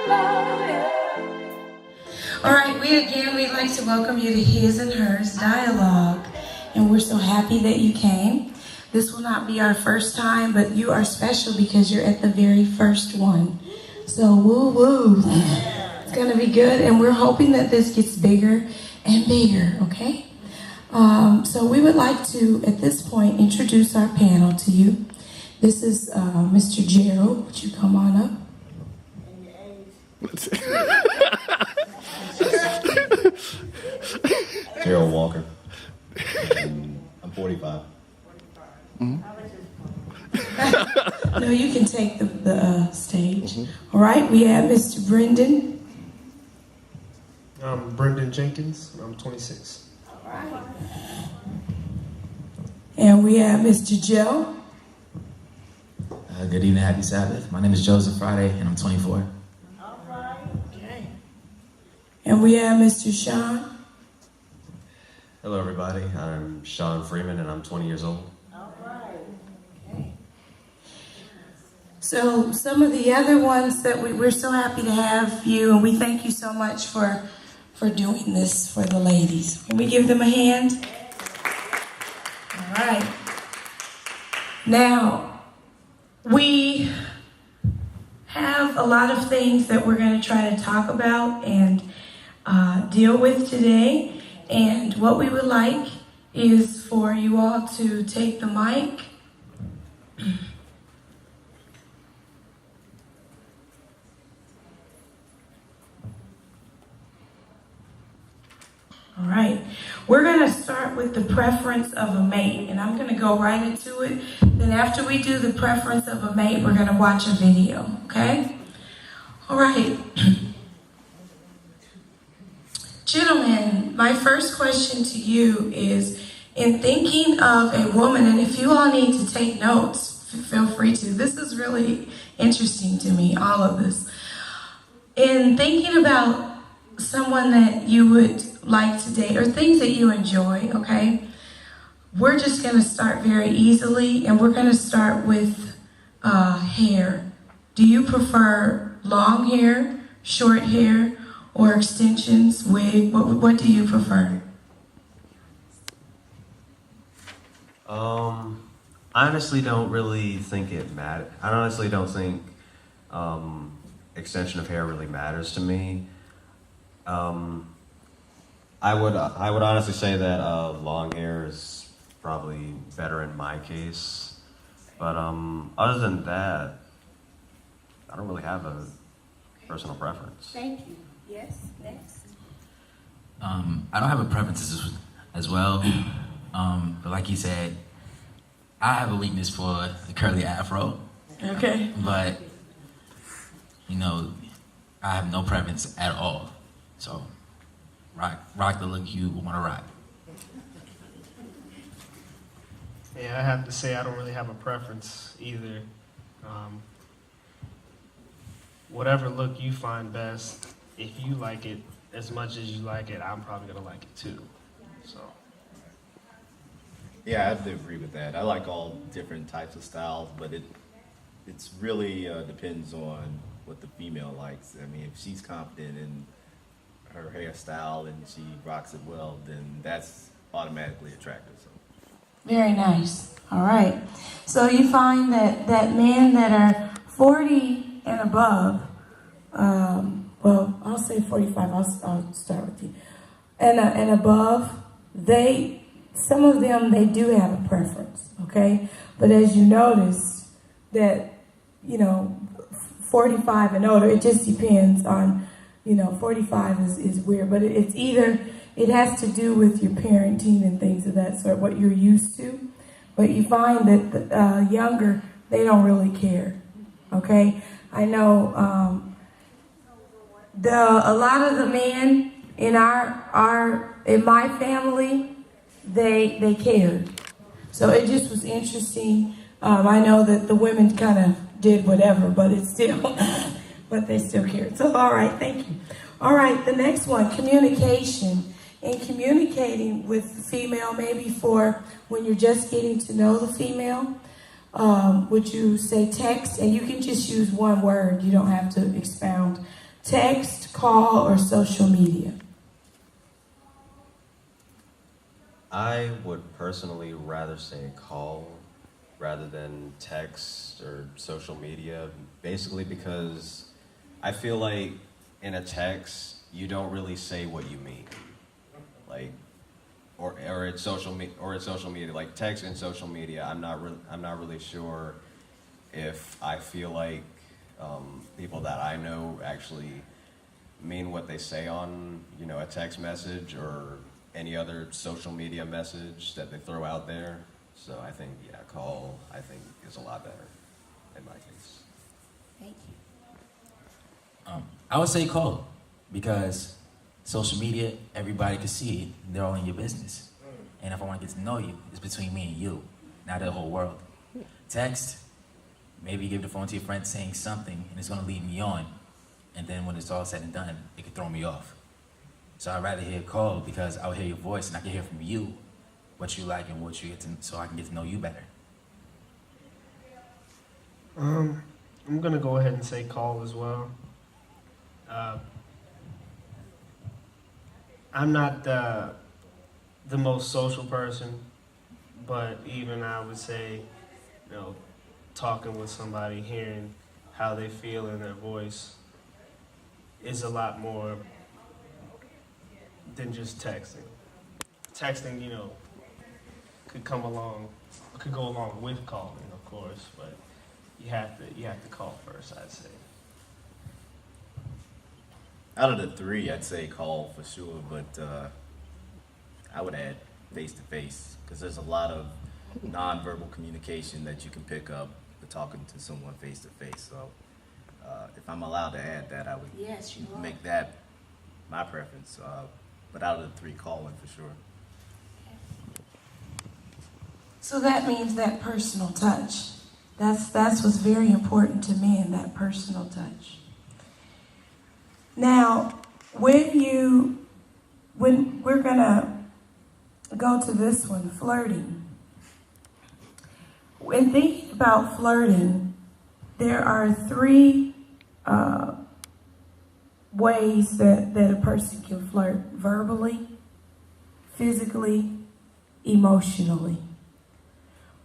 All right, we'd like to welcome you to His and Hers Dialogue. And we're so happy that you came. This will not be our first time, but you are special because you're at the very first one. So woo woo. It's going to be good. And we're hoping that this gets bigger and bigger, okay? So we would like to, at this point, introduce our panel to you. This is Mr. Gerald. Would you come on up? Gerald Walker. I'm 45. Mm-hmm. No, you can take the stage. Mm-hmm. All right, we have Mr. Brendan. I'm Brendan Jenkins. I'm 26. All right. And we have Mr. Joe. Good evening, happy Sabbath. My name is Joseph Friday, and I'm 24. All right. Okay. And we have Mr. Sean. Hello, everybody. I'm Sean Freeman, and I'm 20 years old. All right. Okay. So some of the other ones that we're so happy to have you, and we thank you so much for doing this for the ladies. Can we give them a hand? All right. Now, we have a lot of things that we're going to try to talk about and deal with today. And what we would like is for you all to take the mic. All right. We're going to start with the preference of a mate, and I'm going to go right into it. Then after we do the preference of a mate, we're going to watch a video, okay? All right. Gentlemen, my first question to you is, in thinking of a woman, and if you all need to take notes, feel free to. This is really interesting to me, all of this. In thinking about someone that you would like to date or things that you enjoy, okay? We're just going to start very easily, and we're going to start with hair. Do you prefer long hair, short hair, or extensions, wig? What do you prefer? I honestly don't really think it matters. I honestly don't think extension of hair really matters to me. I would honestly say that long hair is probably better in my case. But other than that, I don't really have a personal preference. Thank you. Yes, next. I don't have a preference as well, but like you said, I have a weakness for the curly afro. Okay. But, you know, I have no preference at all. So, rock the look you want to rock. Yeah, I have to say I don't really have a preference either. Whatever look you find best, if you like it as much as you like it, I'm probably going to like it too. So. Yeah, I have to agree with that. I like all different types of styles, but it's really depends on what the female likes. I mean, if she's confident in her hairstyle and she rocks it well, then that's automatically attractive. So. Very nice. All right. So you find that men that are 40 and above, well, I'll say 45. I'll start with you. And above, some of them, they do have a preference, okay? But as you notice that, 45 and older, it just depends on, 45 is weird. But it's either, it has to do with your parenting and things of that sort, what you're used to. But you find that the younger, they don't really care, okay? I know a lot of the men in in my family, they cared. So it just was interesting. I know that the women kind of did whatever, but it's still, but they still cared. So, all right, thank you. All right, the next one, communication. In communicating with the female, maybe for when you're just getting to know the female, would you say text? And you can just use one word. You don't have to expound Text, call, or social media? I would personally rather say call rather than text or social media, basically because I feel like in a text you don't really say what you mean, like, or it's social media, like text and social media. I'm not really sure if I feel like people that I know actually mean what they say on, a text message or any other social media message that they throw out there. So I think, call, I think, is a lot better in my case. Thank you. I would say call because social media, everybody can see it. They're all in your business. And if I want to get to know you, it's between me and you, not the whole world. Text, maybe you give the phone to your friend saying something, and it's going to lead me on. And then when it's all said and done, it could throw me off. So I'd rather hear a call because I'll hear your voice and I can hear from you what you like and what you get to, so I can get to know you better. I'm gonna go ahead and say call as well. I'm not the most social person, but even I would say, talking with somebody, hearing how they feel in their voice is a lot more than just texting. Texting, could go along with calling, of course, but you have to call first, I'd say. Out of the three, I'd say call for sure, but I would add face-to-face because there's a lot of nonverbal communication that you can pick up with talking to someone face-to-face. So if I'm allowed to add that, I would Yes, you are. make that my preference. But out of the three, calling for sure. So that means that personal touch. That's what's very important to men, that personal touch. Now, when we're gonna go to this one, flirting. When thinking about flirting, there are three ways that a person can flirt: verbally, physically, emotionally.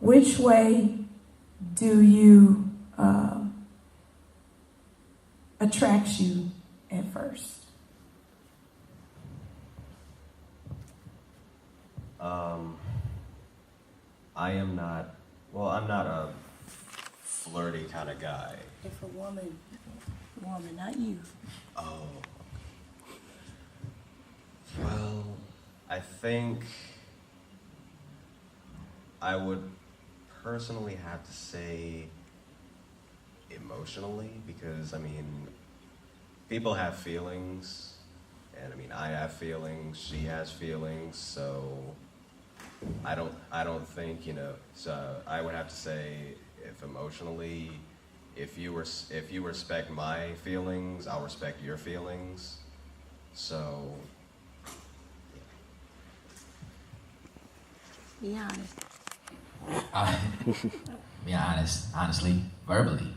Which way do you attracts you at first? I'm not a flirty kind of guy. If a woman, not you. Oh. Well, I think I would personally have to say emotionally because, people have feelings, and I have feelings, she has feelings, so I don't think, so I would have to say if emotionally, if you respect my feelings, I'll respect your feelings. So Be honest. Be honestly, verbally,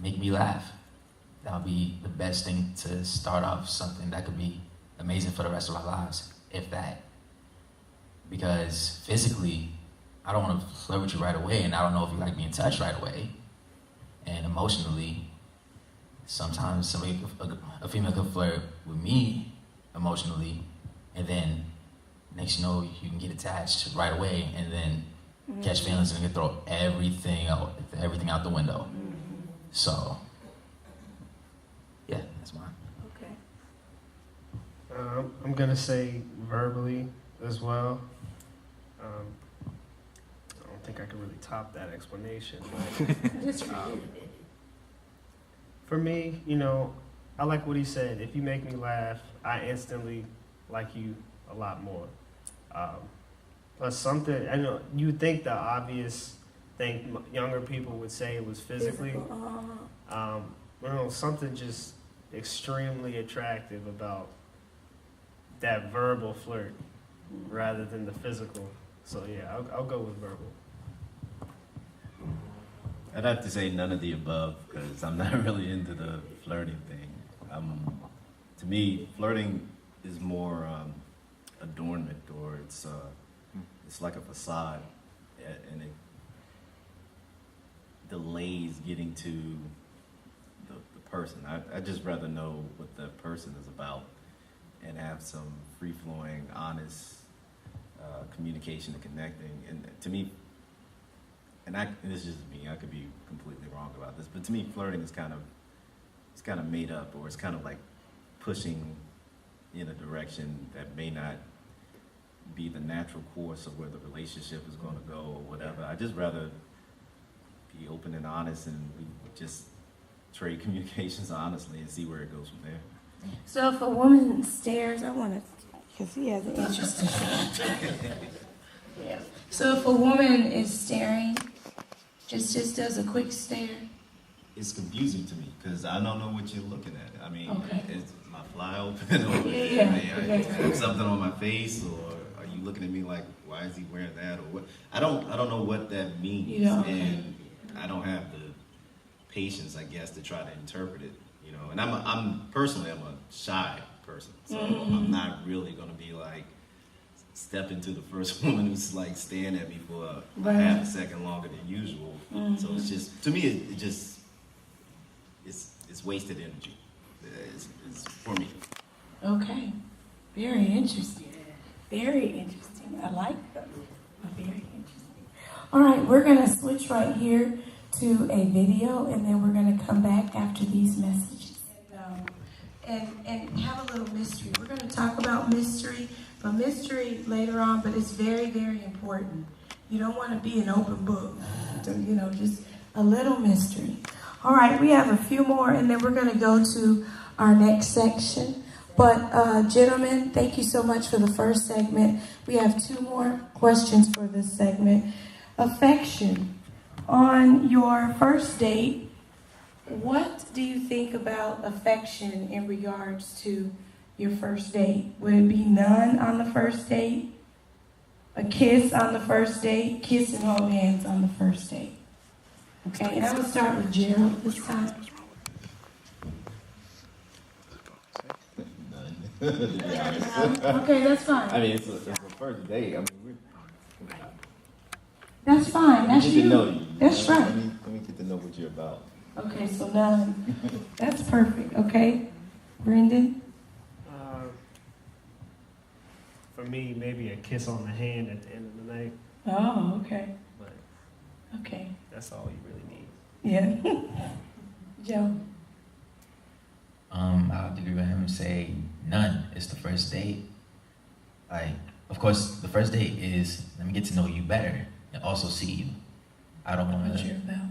make me laugh. That'll be the best thing to start off something that could be amazing for the rest of our lives, if that. Because physically, I don't want to flirt with you right away, and I don't know if you like being touched right away. And emotionally, sometimes a female could flirt with me emotionally, and then next you know, you can get attached right away, and then catch feelings and you can throw everything out the window. So, yeah, that's mine. Okay. I'm gonna say verbally as well. I don't think I can really top that explanation. But, Just read it. for me, I like what he said. If you make me laugh, I instantly like you a lot more. Plus something, I know you think the obvious thing younger people would say was physically. Something just extremely attractive about that verbal flirt rather than the physical. So yeah, I'll go with verbal. I'd have to say none of the above because I'm not really into the flirting thing. To me, flirting is more adornment, or it's like a facade, and it delays getting to the person. I just rather know what the person is about and have some free-flowing, honest communication and connecting. And to me, and this is just me, I could be completely wrong about this, but to me, flirting is kind of made up, or it's kind of like pushing in a direction that may not be the natural course of where the relationship is going to go or whatever. I just rather be open and honest, and we just trade communications honestly and see where it goes from there. So if a woman stares, I want to, because he has an interesting. Yeah. So if a woman is staring, just does a quick stare. It's confusing to me because I don't know what you're looking at. I mean, Okay. is my fly open, or Yeah. I have something on my face, or are you looking at me like, why is he wearing that, or what? I don't know what that means, You don't, okay. and I don't have the patience, I guess, to try to interpret it. And I'm personally a shy person, so I'm not really gonna be like step into the first woman who's like staring at me for a half a second longer than usual. So it's just, to me, it's wasted energy. It's for me. Okay. Very interesting. Very interesting. I like that. Very interesting. All right, we're going to switch right here to a video, and then we're going to come back after these messages. And have a little mystery. We're going to talk about mystery, but mystery later on, but it's very, very important. You don't want to be an open book. So, just a little mystery. All right, we have a few more, and then we're going to go to our next section. But, gentlemen, thank you so much for the first segment. We have 2 more questions for this segment. Affection. On your first date, what do you think about affection in regards to your first date? Would it be none on the first date? A kiss on the first date? Kiss and hold hands on the first date? Okay, and I'm going to start with Gerald this time. Okay, that's fine. I mean, it's a first date. I mean, That's fine. That's we get to you. know you. That's right. Let me get to know what you're about. Okay, so none. That's perfect. Okay, Brendan? For me, maybe a kiss on the hand at the end of the night, Oh, okay. but Okay. that's all you really need. Yeah. Joe? I'll agree with him and say none. It's the first date. Like, of course, the first date is let me get to know you better and also see you. I don't want What you're to, about.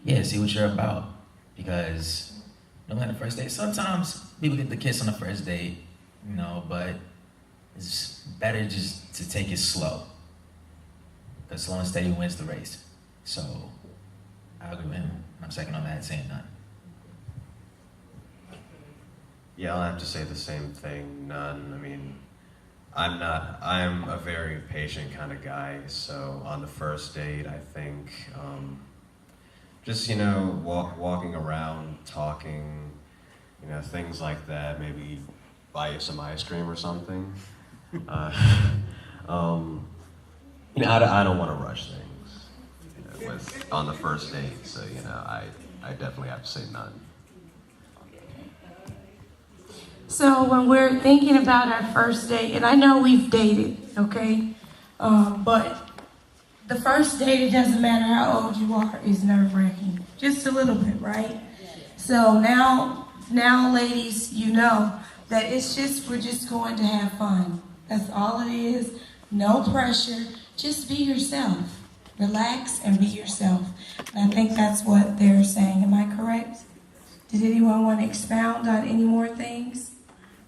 yeah, see what you're about. Because no matter the first date, sometimes people get the kiss on the first date, but it's better just to take it slow. Because slow and steady wins the race. So I agree with him. I'm second on that, saying none. Yeah, I'll have to say the same thing. None. I mean, I'm a very patient kind of guy, so on the first date, I think, just, walking around, talking, things like that, maybe buy you some ice cream or something. I don't want to rush things, on the first date, so, I definitely have to say none. So when we're thinking about our first date, and I know we've dated, okay? But the first date, it doesn't matter how old you are, is nerve-wracking. Just a little bit, right? So now ladies, you know that we're just going to have fun. That's all it is. No pressure. Just be yourself. Relax and be yourself. And I think that's what they're saying. Am I correct? Did anyone want to expound on any more things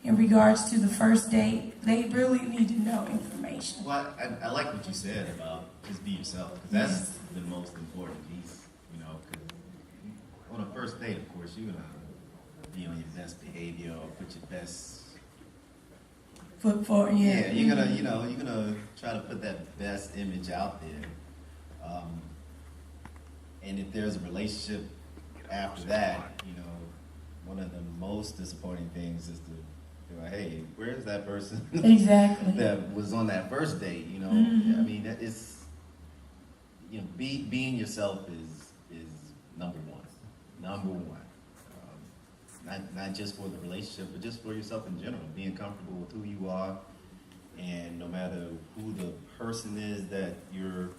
in regards to the first date? They really need to know information. Well, I like what you said about just be yourself, because that's the most important piece, because on a first date, of course, you're going to be on your best behavior, or put your best Foot forward, yeah. you're gonna try to put that best image out there. And if there's a relationship after that, one of the most disappointing things is to be like, hey, where's that person Exactly. that was on that first date? You know, Mhm. I mean, that is, you know, being yourself is number one. Number one. Not just for the relationship, but just for yourself in general. Being comfortable with who you are, and no matter who the person is that you're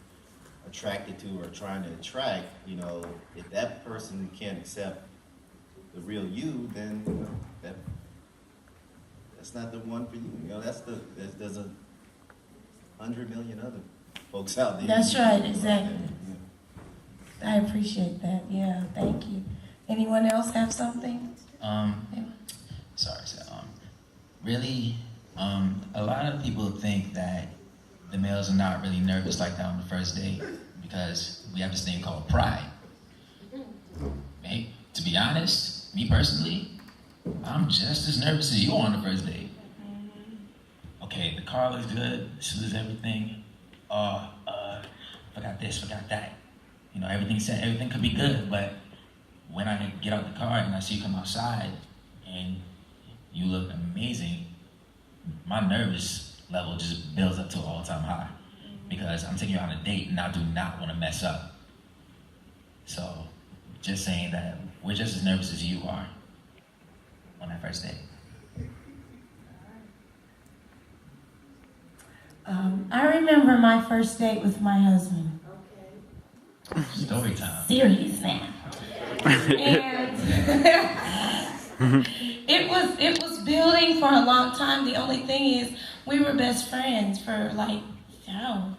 attracted to or trying to attract, you know, if that person can't accept the real you, then you know, that's not the one for you. You know, there's 100 million other folks out there. That's right, exactly. Yeah. I appreciate that. Yeah, thank you. Anyone else have something? Sorry, so, really, a lot of people think that the males are not really nervous like that on the first date because we have this thing called pride. Hey, to be honest, me personally, I'm just as nervous as you on the first date. Okay, the car looks good, she looks everything. Forgot this, forgot that. You know, everything said everything could be good, but when I get out the car and I see you come outside and you look amazing, my nervous level just builds up to an all-time high because I'm taking you on a date and I do not want to mess up. So, just saying that we're just as nervous as you are on that first date. I remember my first date with my husband. Story time. Serious man. And it was building for a long time. The only thing is we were best friends for like, I don't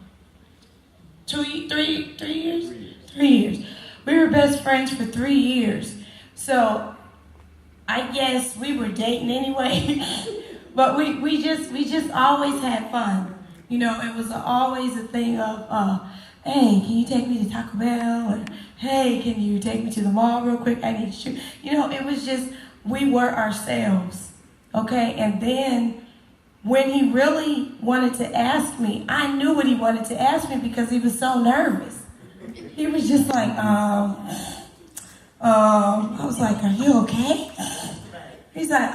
know, 3 years? 3 years. We were best friends for 3 years. So I guess we were dating anyway. But we just always had fun. You know, it was always a thing of hey, can you take me to Taco Bell? Or, hey, can you take me to the mall real quick? I need to shoot. You know, it was just, we were ourselves, okay? And then when he really wanted to ask me, I knew what he wanted to ask me because he was so nervous. He was just like, I was like, are you okay? He's like,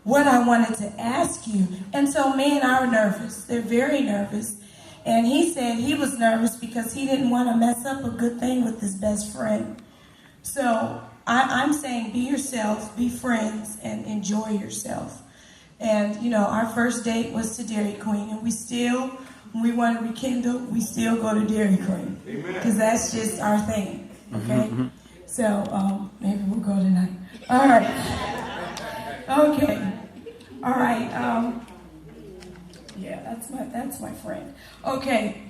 what I wanted to ask you. And so men are nervous. They're very nervous. And he said he was nervous because he didn't want to mess up a good thing with his best friend. So I'm saying be yourself, be friends, and enjoy yourself. And, you know, our first date was to Dairy Queen. And when we want to rekindle, we still go to Dairy Queen. Because that's just our thing, okay? So maybe we'll go tonight. All right. Okay. All right. Yeah, that's my friend. Okay.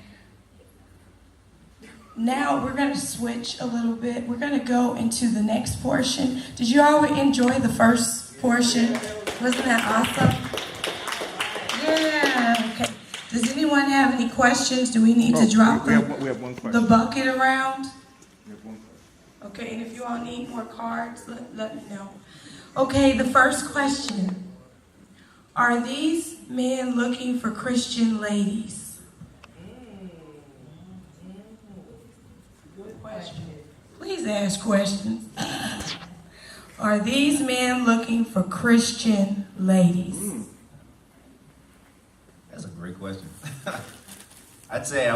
Now we're going to switch a little bit. We're going to go into the next portion. Did you all enjoy the first portion? Wasn't that awesome? Yeah. Okay. Does anyone have any questions? Do we need to drop we have one question. the bucket around? We have one question. Okay, and if you all need more cards, let me know. Okay, the first question. Are these men looking for Christian ladies? Good question. Please ask questions. Are these men looking for Christian ladies? That's a great question. I'd say,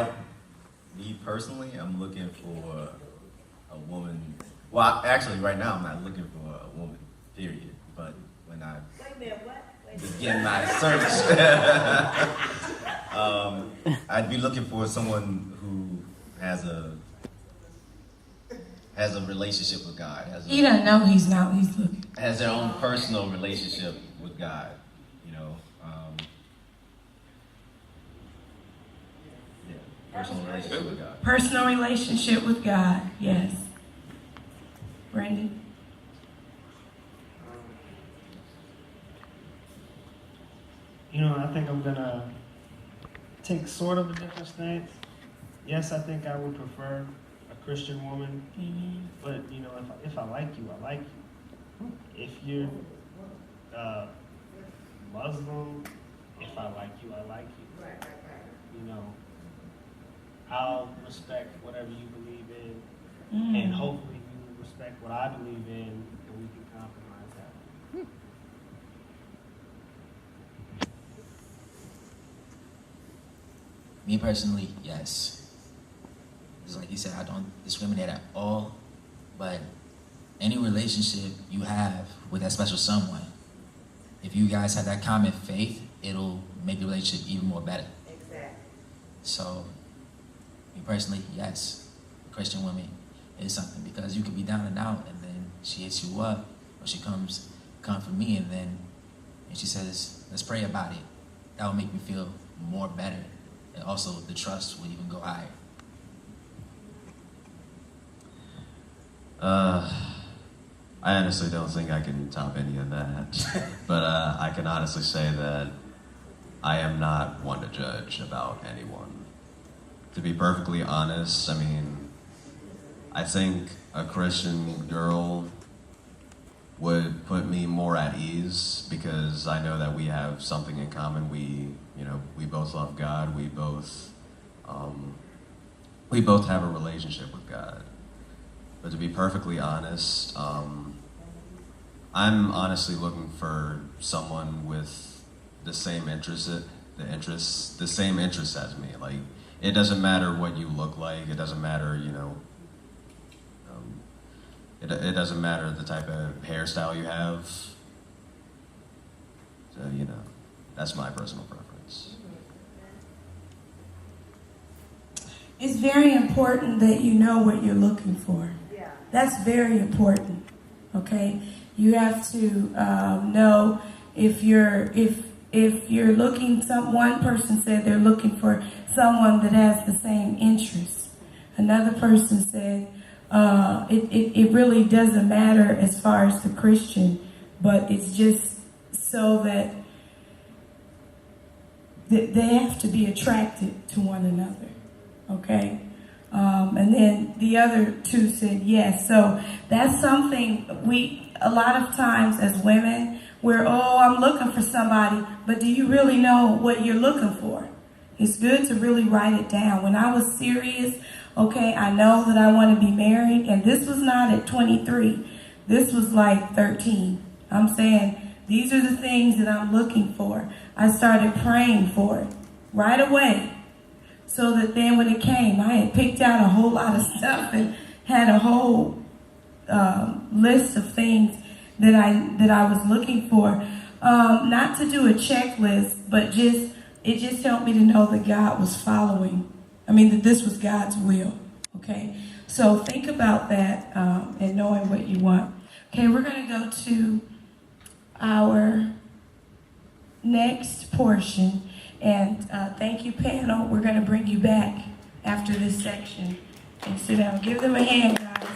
me personally, I'm looking for a woman. Well, actually, right now, I'm not looking for a woman, period. But when I begin my search, I'd be looking for someone who has a relationship with God. He doesn't know he's not. He's looking. Has their own personal relationship with God. You know. Personal relationship with God. Personal relationship with God. Yes. Brandon. You know, I think I'm gonna take sort of a different stance. Yes, I think I would prefer a Christian woman, but you know, if I like you, I like you. If you're Muslim, if I like you, I like you. You know, I'll respect whatever you believe in, and hopefully you will respect what I believe in, and we can compromise that. Me personally, yes. Just like you said, I don't discriminate at all, but any relationship you have with that special someone, if you guys have that common faith, it'll make the relationship even more better. Exactly. So, me personally, yes, Christian woman is something, because you could be down and out, and then she hits you up, or she come for me, and she says, let's pray about it. That will make me feel more better, and also the trust will even go higher. I honestly don't think I can top any of that, but I can honestly say that I am not one to judge about anyone. To be perfectly honest, I mean, I think a Christian girl would put me more at ease, because I know that we have something in common. We both love God. We both have a relationship with God. But to be perfectly honest, I'm honestly looking for someone with the same interests as me. Like, it doesn't matter what you look like. It doesn't matter, it doesn't matter the type of hairstyle you have. So, that's my personal preference. It's very important that you know what you're looking for. Yeah. That's very important. Okay, you have to know if you're looking. One person said they're looking for someone that has the same interests. Another person said it really doesn't matter as far as the Christian, but it's just so that they have to be attracted to one another. Okay? And then the other two said yes. So that's something a lot of times as women, I'm looking for somebody, but do you really know what you're looking for? It's good to really write it down. When I was serious, okay, I know that I want to be married, and this was not at 23. This was like 13. I'm saying, these are the things that I'm looking for. I started praying for it right away. So that then when it came, I had picked out a whole lot of stuff and had a whole list of things that I was looking for. Not to do a checklist, but it just helped me to know that God was following. That this was God's will. Okay? So think about that and knowing what you want. Okay, we're going to go to our next portion. And thank you, panel. We're going to bring you back after this section. And sit down. Give them a hand, guys.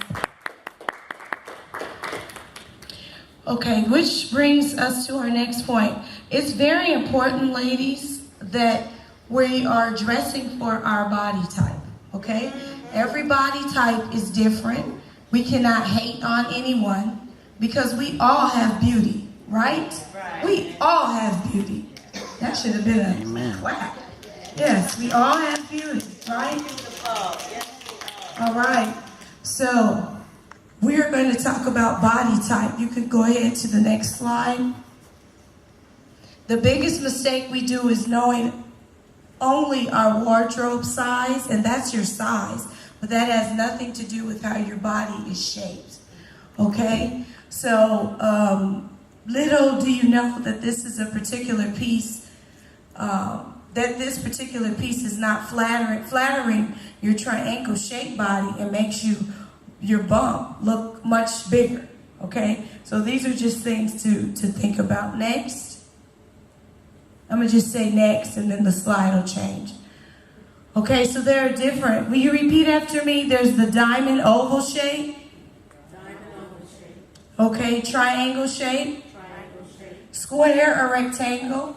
Okay, which brings us to our next point. It's very important, ladies, that we are dressing for our body type. Okay? Every body type is different. We cannot hate on anyone because we all have beauty, right? We all have beauty. That should have been a clap. Yes, we all have beauty, right? All right. So we're going to talk about body type. You can go ahead to the next slide. The biggest mistake we do is knowing only our wardrobe size, and that's your size, but that has nothing to do with how your body is shaped. Okay? So little do you know that this is a particular piece. That this particular piece is not flattering your triangle-shaped body and makes your bump look much bigger. Okay, so these are just things to think about. Next, I'm gonna just say next, and then the slide will change. Okay, so there are different. Will you repeat after me? There's the diamond oval shape. Okay, triangle shape. Square or rectangle.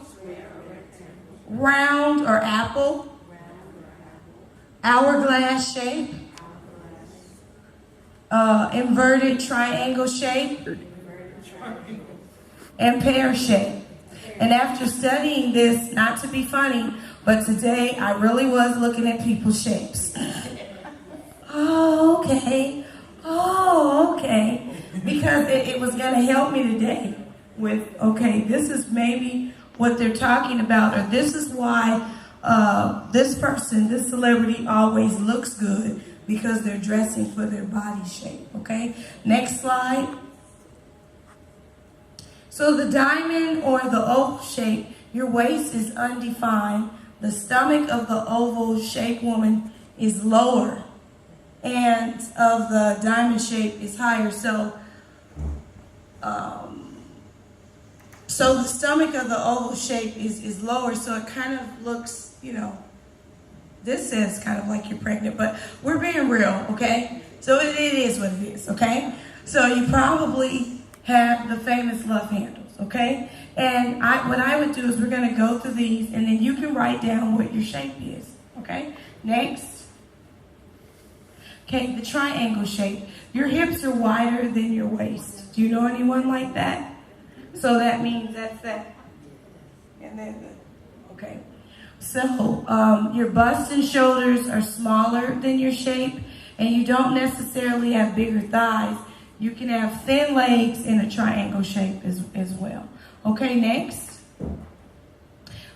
Round or apple. Hourglass shape. Inverted triangle shape. And pear shape. And after studying this, not to be funny, but today I really was looking at people's shapes. Oh, okay. because it was going to help me today with, okay, this is maybe what they're talking about, or this is why this person, this celebrity always looks good, because they're dressing for their body shape, okay? Next slide. So the diamond or the oval shape, your waist is undefined. The stomach of the oval shaped woman is lower, and of the diamond shape is higher. So the stomach of the oval shape is lower, so it kind of looks, you know, this says kind of like you're pregnant, but we're being real, okay? So it is what it is, okay? So you probably have the famous love handles, okay? And what I would do is we're going to go through these, and then you can write down what your shape is, okay? Next. Okay, the triangle shape. Your hips are wider than your waist. Do you know anyone like that? So that means that's that. And then, okay. So your bust and shoulders are smaller than your shape, and you don't necessarily have bigger thighs. You can have thin legs in a triangle shape as well. Okay, next.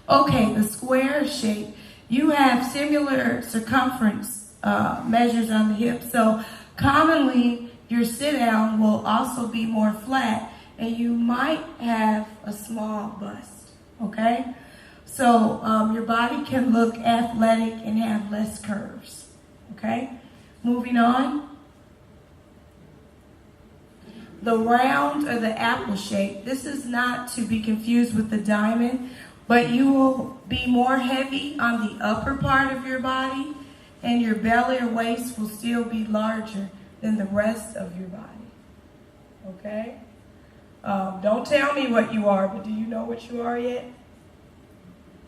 Okay, the square shape. You have similar circumference measures on the hips. So commonly, your sit-down will also be more flat, and you might have a small bust, okay? So your body can look athletic and have less curves, okay? Moving on. The round or the apple shape. This is not to be confused with the diamond, but you will be more heavy on the upper part of your body, and your belly or waist will still be larger than the rest of your body, okay? Don't tell me what you are, but do you know what you are yet?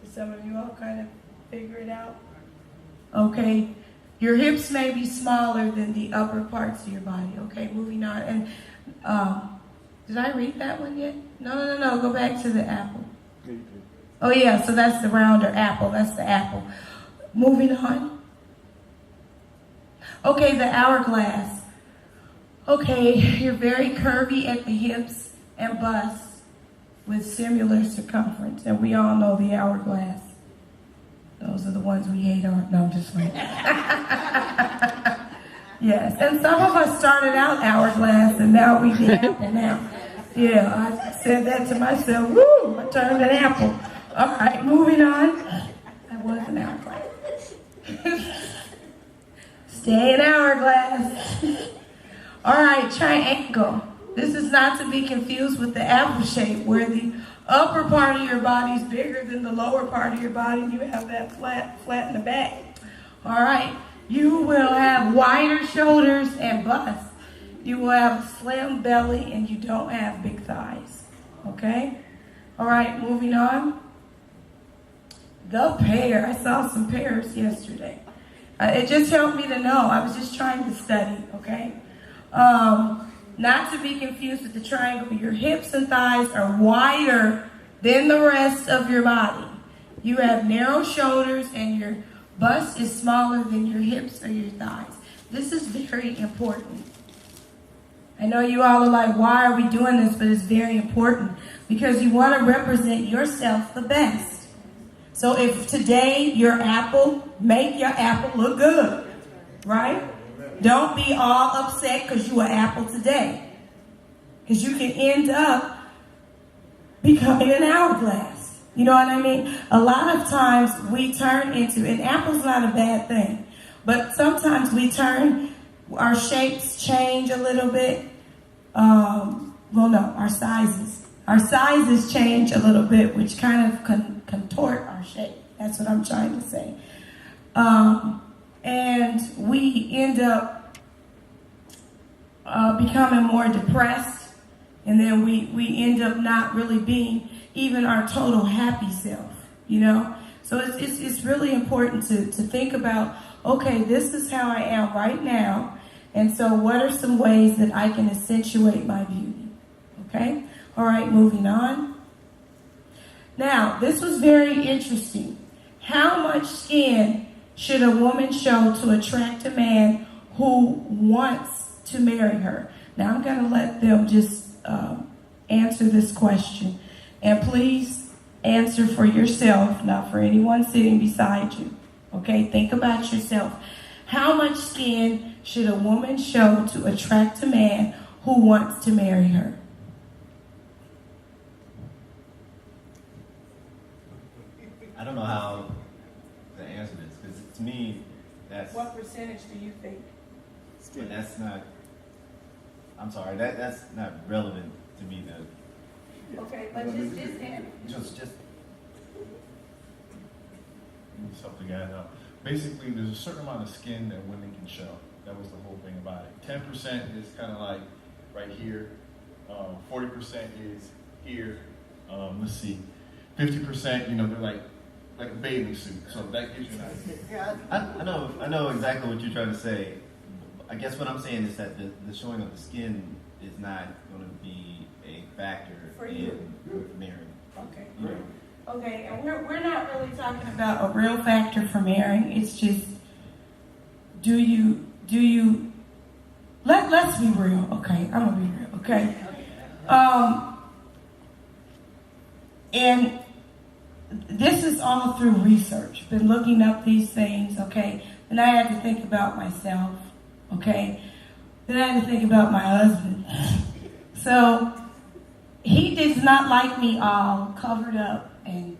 Did some of you all kind of figure it out? Okay, your hips may be smaller than the upper parts of your body. Okay, moving on. And did I read that one yet? No. Go back to the apple. Oh yeah, so that's the round or apple. That's the apple. Moving on. Okay, the hourglass. Okay, you're very curvy at the hips and bust with similar circumference. And we all know the hourglass. Those are the ones we hate on. No, I'm just like. Yes, and some of us started out hourglass, and now we get apple now. Yeah, I said that to myself. Woo, I turned an apple. All right, moving on. I was an hourglass. Stay in hourglass. All right, triangle. This is not to be confused with the apple shape, where the upper part of your body is bigger than the lower part of your body. You have that flat in the back. All right. You will have wider shoulders and bust. You will have a slim belly, and you don't have big thighs. Okay? All right, moving on. The pear. I saw some pears yesterday. It just helped me to know. I was just trying to study, okay? Not to be confused with the triangle. Your hips and thighs are wider than the rest of your body. You have narrow shoulders, and your bust is smaller than your hips or your thighs. This is very important. I know you all are like, why are we doing this? But it's very important because you want to represent yourself the best. So if today you're apple, make your apple look good, right? Don't be all upset because you are apple today. Because you can end up becoming an hourglass. You know what I mean? A lot of times we turn into, and apple's not a bad thing, but sometimes we turn, our shapes change a little bit. Our sizes. Our sizes change a little bit, which kind of contort our shape. That's what I'm trying to say. And we end up becoming more depressed, and then we end up not really being even our total happy self, you know? So it's really important to think about, okay, this is how I am right now, and so what are some ways that I can accentuate my beauty, okay? All right, moving on. Now, this was very interesting. How much skin should a woman show to attract a man who wants to marry her? Now I'm going to let them just answer this question. And please answer for yourself, not for anyone sitting beside you. Okay, think about yourself. How much skin should a woman show to attract a man who wants to marry her? I don't know how to answer this, because to me, that's... What percentage do you think? But that's not... I'm sorry, that's not relevant to me, though. Okay, but Just Something to add up. Basically, there's a certain amount of skin that women can show. That was the whole thing about it. 10% is kind of like right here. 40% is here. Let's see. 50%, they're like a bathing suit. So that gives you an idea. Yeah, I know exactly what you're trying to say. I guess what I'm saying is that the showing of the skin is not going to be a factor For you. in marrying. Okay. You know. Okay, and we're not really talking about a real factor for marrying. It's just, do you let's be real. Okay, I'm gonna be real. Okay. And this is all through research. Been looking up these things. Okay, and I had to think about myself. Okay, then I had to think about my husband. So he does not like me all covered up and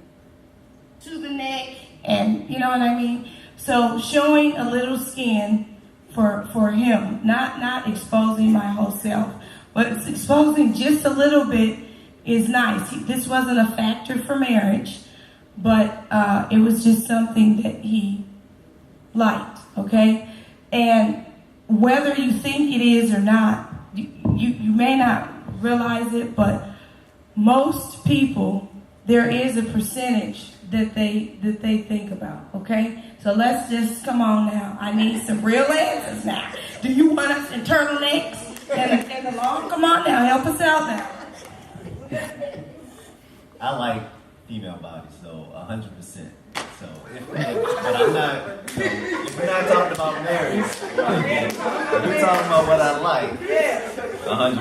to the neck, and you know what I mean? So showing a little skin for him, not exposing my whole self, but it's exposing just a little bit is nice. This wasn't a factor for marriage, but it was just something that he liked, okay? And whether you think it is or not, you may not realize it, but most people, there is a percentage that they think about, okay? So let's just, come on now. I need some real answers now. Do you want us in turtlenecks and the long? Come on now, help us out now. I like female bodies, so 100%. So, but I'm not, if we're not talking about marriage, if we're talking about what I like, 100%.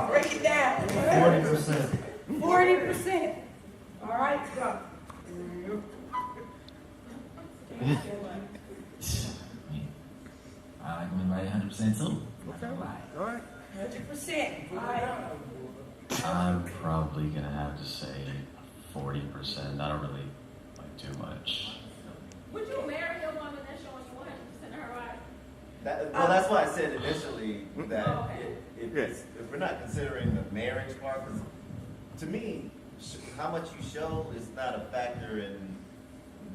Break it down. 40%. 40%. All right, go. I like women right 100% too. All right. 100%. All right. I'm probably gonna have to say 40%. I don't really like too much. Would you marry a woman that's showing you 100% of her body? Well, that's why I said initially that Okay. if we're not considering the marriage part, 'cause to me, how much you show is not a factor in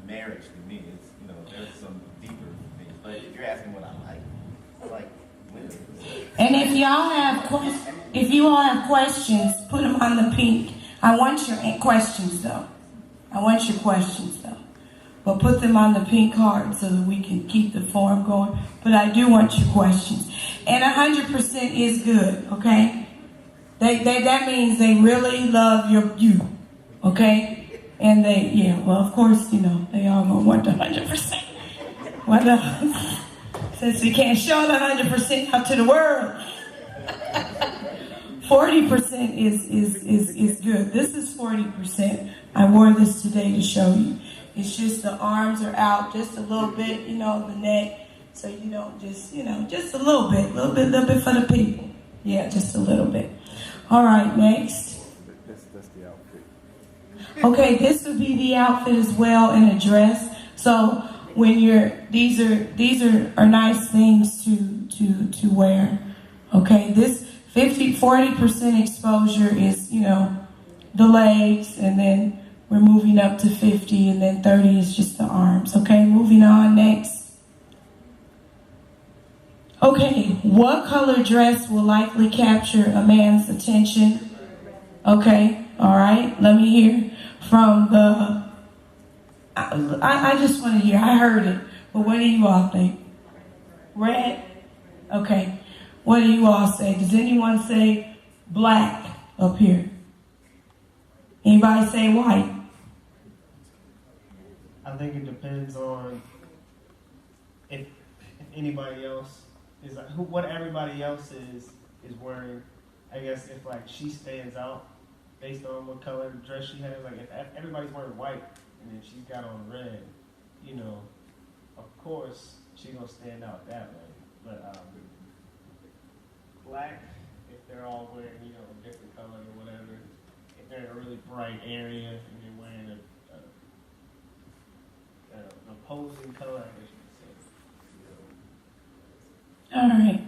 marriage to me. It's, there's some deeper things. But if you're asking what I like women. And if you all have questions, put them on the pink. I want your questions though. But put them on the pink card so that we can keep the form going. But I do want your questions. And 100% is good, okay? That means they really love you, okay? And of course, they all gonna want the 100%. Well, since we can't show the 100% out to the world, 40% is good. This is 40%. I wore this today to show you. It's just the arms are out just a little bit, the neck. So just a little bit for the people. Yeah, just a little bit. All right, next. That's the outfit. Okay, this would be the outfit as well in a dress. So when these are nice things to wear. Okay, this 40% exposure is, the legs, and then we're moving up to 50, and then 30 is just the arms. Okay, moving on next. Okay, what color dress will likely capture a man's attention? Okay, all right, let me hear from the... I just want to hear. I heard it, but what do you all think? Red? Okay. What do you all say? Does anyone say black up here? Anybody say white? I think it depends on if anybody else is like what everybody else is wearing. I guess if like she stands out based on what color dress she has. Like if everybody's wearing white and then she's got on red, you know, of course she's gonna stand out that way. But black, if they're all wearing, you know, a different color or whatever, if they're in a really bright area and they're wearing an opposing color, I guess you could say. All right.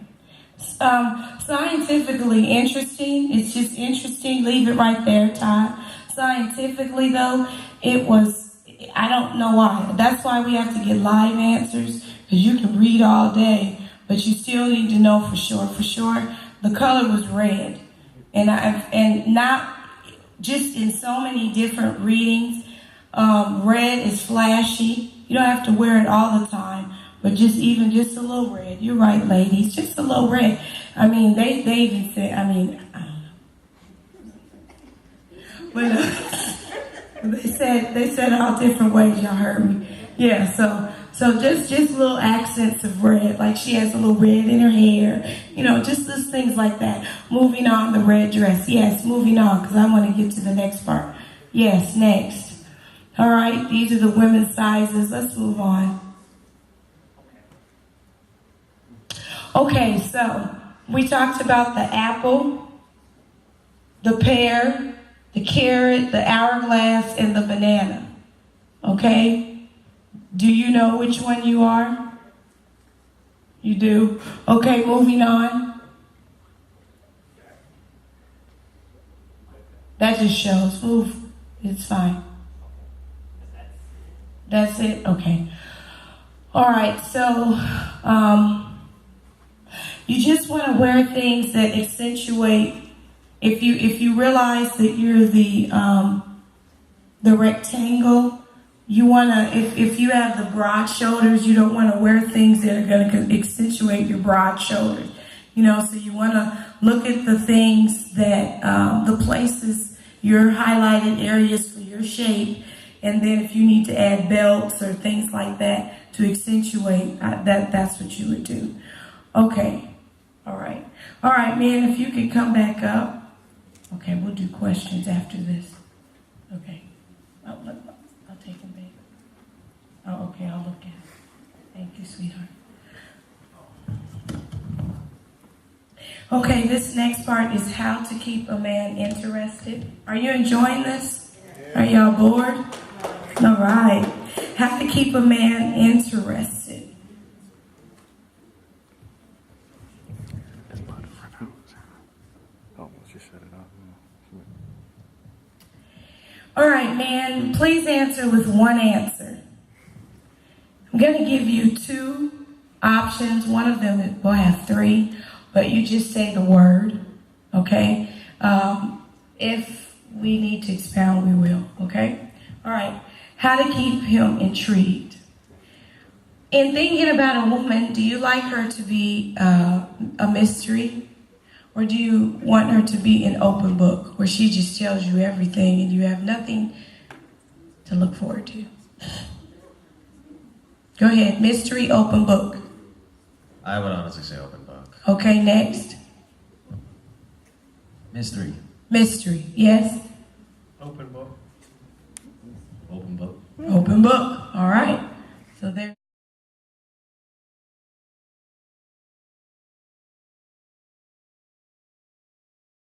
Scientifically interesting. It's just interesting. Leave it right there, Todd. Scientifically, though, it was, I don't know why. That's why we have to get live answers, because you can read all day, but you still need to know for sure. For sure, the color was red. And not just in so many different readings, red is flashy. You don't have to wear it all the time. But just a little red. You're right, ladies. Just a little red. I mean, they even said, I don't know. But they said all different ways. Y'all heard me. Yeah, so just little accents of red. Like she has a little red in her hair. You know, just those things like that. Moving on, the red dress. Yes, moving on, because I want to get to the next part. Yes, next. All right, these are the women's sizes. Let's move on. Okay, so we talked about the apple, the pear, the carrot, the hourglass, and the banana. Okay? Do you know which one you are? You do? Okay, moving on. That just shows. Move. It's fine. That's it? Okay. All right, so, you just want to wear things that accentuate. If you realize that you're the rectangle, you want to. If you have the broad shoulders, you don't want to wear things that are going to accentuate your broad shoulders. You know, so you want to look at the things that the places, your highlighted areas for your shape, and then if you need to add belts or things like that to accentuate that's what you would do. Okay. All right, man, if you could come back up. Okay, we'll do questions after this. Okay. I'll take them back. Oh, okay, I'll look at it. Thank you, sweetheart. Okay, this next part is how to keep a man interested. Are you enjoying this? Are y'all bored? All right. How to keep a man interested. All right, man, please answer with one answer. I'm going to give you two options. One of them will have three, but you just say the word, okay? If we need to expound, we will, okay? All right, how to keep him intrigued. In thinking about a woman, do you like her to be a mystery? Or do you want her to be an open book where she just tells you everything and you have nothing to look forward to? Go ahead. Mystery, open book. I would honestly say open book. Okay, next. Mystery. Mystery, yes. Open book. Open book. Open book. All right. So there.